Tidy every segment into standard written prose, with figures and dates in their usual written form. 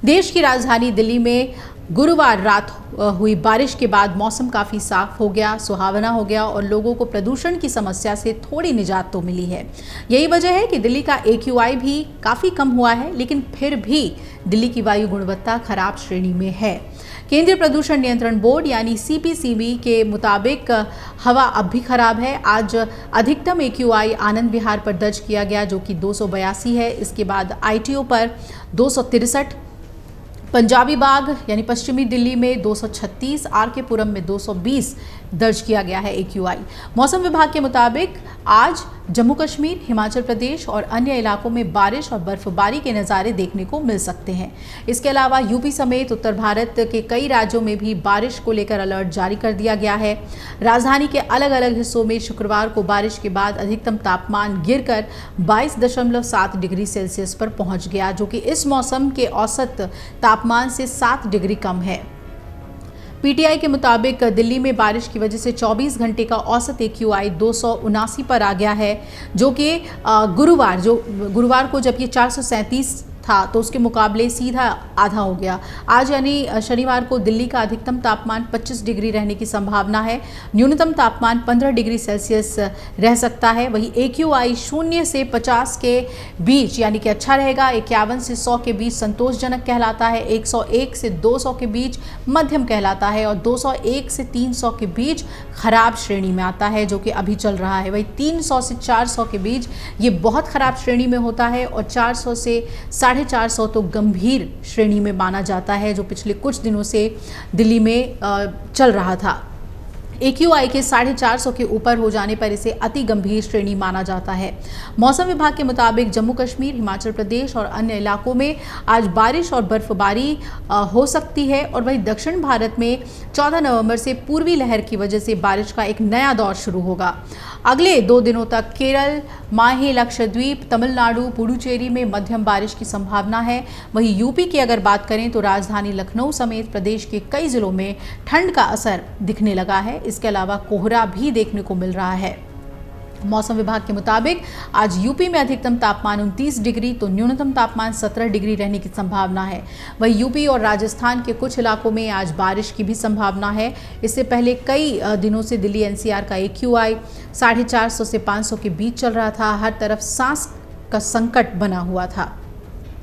देश की राजधानी दिल्ली में गुरुवार रात हुई बारिश के बाद मौसम काफ़ी साफ हो गया, सुहावना हो गया और लोगों को प्रदूषण की समस्या से थोड़ी निजात तो मिली है। यही वजह है कि दिल्ली का AQI भी काफ़ी कम हुआ है, लेकिन फिर भी दिल्ली की वायु गुणवत्ता खराब श्रेणी में है। केंद्रीय प्रदूषण नियंत्रण बोर्ड यानी CPCB के मुताबिक हवा अब भी खराब है। आज अधिकतम AQI आनंद विहार पर दर्ज किया गया, जो कि 282 है। इसके बाद ITO पर 263, पंजाबी बाग यानी पश्चिमी दिल्ली में 236, RK पुरम में 220 दर्ज किया गया है AQI। मौसम विभाग के मुताबिक आज जम्मू कश्मीर, हिमाचल प्रदेश और अन्य इलाकों में बारिश और बर्फबारी के नज़ारे देखने को मिल सकते हैं। इसके अलावा यूपी समेत उत्तर भारत के कई राज्यों में भी बारिश को लेकर अलर्ट जारी कर दिया गया है। राजधानी के अलग अलग हिस्सों में शुक्रवार को बारिश के बाद अधिकतम तापमान गिरकर 22.7 डिग्री सेल्सियस पर पहुंच गया, जो कि इस मौसम के औसत तापमान से 7 डिग्री कम है। PTI के मुताबिक दिल्ली में बारिश की वजह से 24 घंटे का औसत AQI 279 पर आ गया है, जो कि गुरुवार को जब ये 437 था तो उसके मुकाबले सीधा आधा हो गया। आज यानी शनिवार को दिल्ली का अधिकतम तापमान 25 डिग्री रहने की संभावना है। न्यूनतम तापमान 15 डिग्री सेल्सियस रह सकता है। वहीं AQI 0 से 50 के बीच यानी कि अच्छा रहेगा, 51 से 100 के बीच संतोषजनक कहलाता है, 101 से 200 के बीच मध्यम कहलाता है और 201 से 300 के बीच खराब श्रेणी में आता है, जो कि अभी चल रहा है। वहीं 300 से 400 के बीच ये बहुत खराब श्रेणी में होता है और 400 से 450 तो गंभीर श्रेणी में माना जाता है, जो पिछले कुछ दिनों से दिल्ली में चल रहा था। AQI के 450 के ऊपर हो जाने पर इसे अति गंभीर श्रेणी माना जाता है। मौसम विभाग के मुताबिक जम्मू कश्मीर, हिमाचल प्रदेश और अन्य इलाकों में आज बारिश और बर्फबारी हो सकती है और वहीं दक्षिण भारत में 14 नवंबर से पूर्वी लहर की वजह से बारिश का एक नया दौर शुरू होगा। अगले 2 दिनों तक केरल, माहे, लक्षद्वीप, तमिलनाडु, पुडुचेरी में मध्यम बारिश की संभावना है। वहीं यूपी की अगर बात करें तो राजधानी लखनऊ समेत प्रदेश के कई जिलों में ठंड का असर दिखने लगा है। इसके अलावा कोहरा भी देखने को मिल रहा है। मौसम विभाग के मुताबिक आज यूपी में अधिकतम तापमान 29 डिग्री तो न्यूनतम तापमान 17 डिग्री रहने की संभावना है। वहीं यूपी और राजस्थान के कुछ इलाकों में आज बारिश की भी संभावना है। इससे पहले कई दिनों से दिल्ली NCR का AQI 450 से 500 के बीच चल रहा था। हर तरफ सांस का संकट बना हुआ था,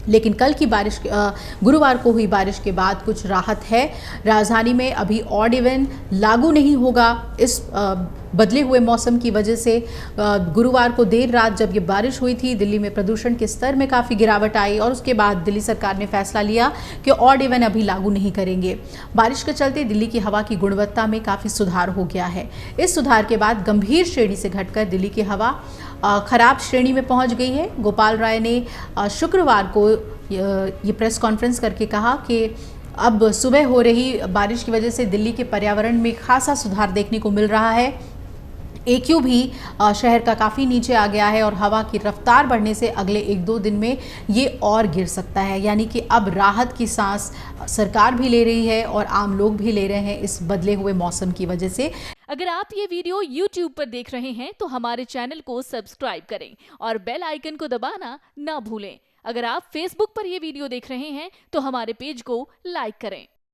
लेकिन कल की बारिश गुरुवार को हुई बारिश के बाद कुछ राहत है। राजधानी में अभी ऑड इवन लागू नहीं होगा। इस बदले हुए मौसम की वजह से गुरुवार को देर रात जब ये बारिश हुई थी, दिल्ली में प्रदूषण के स्तर में काफ़ी गिरावट आई और उसके बाद दिल्ली सरकार ने फैसला लिया कि ऑड इवन अभी लागू नहीं करेंगे। बारिश के चलते दिल्ली की हवा की गुणवत्ता में काफ़ी सुधार हो गया है। इस सुधार के बाद गंभीर श्रेणी से घटकर दिल्ली की हवा खराब श्रेणी में पहुंच गई है। गोपाल राय ने शुक्रवार को ये प्रेस कॉन्फ्रेंस करके कहा कि अब सुबह हो रही बारिश की वजह से दिल्ली के पर्यावरण में खासा सुधार देखने को मिल रहा है। AQ भी शहर का काफ़ी नीचे आ गया है और हवा की रफ्तार बढ़ने से अगले 1-2 दिन में ये और गिर सकता है। यानी कि अब राहत की सांस सरकार भी ले रही है और आम लोग भी ले रहे हैं इस बदले हुए मौसम की वजह से। अगर आप ये वीडियो YouTube पर देख रहे हैं तो हमारे चैनल को सब्सक्राइब करें और बेल आइकन को दबाना ना भूलें। अगर आप Facebook पर ये वीडियो देख रहे हैं तो हमारे पेज को लाइक करें।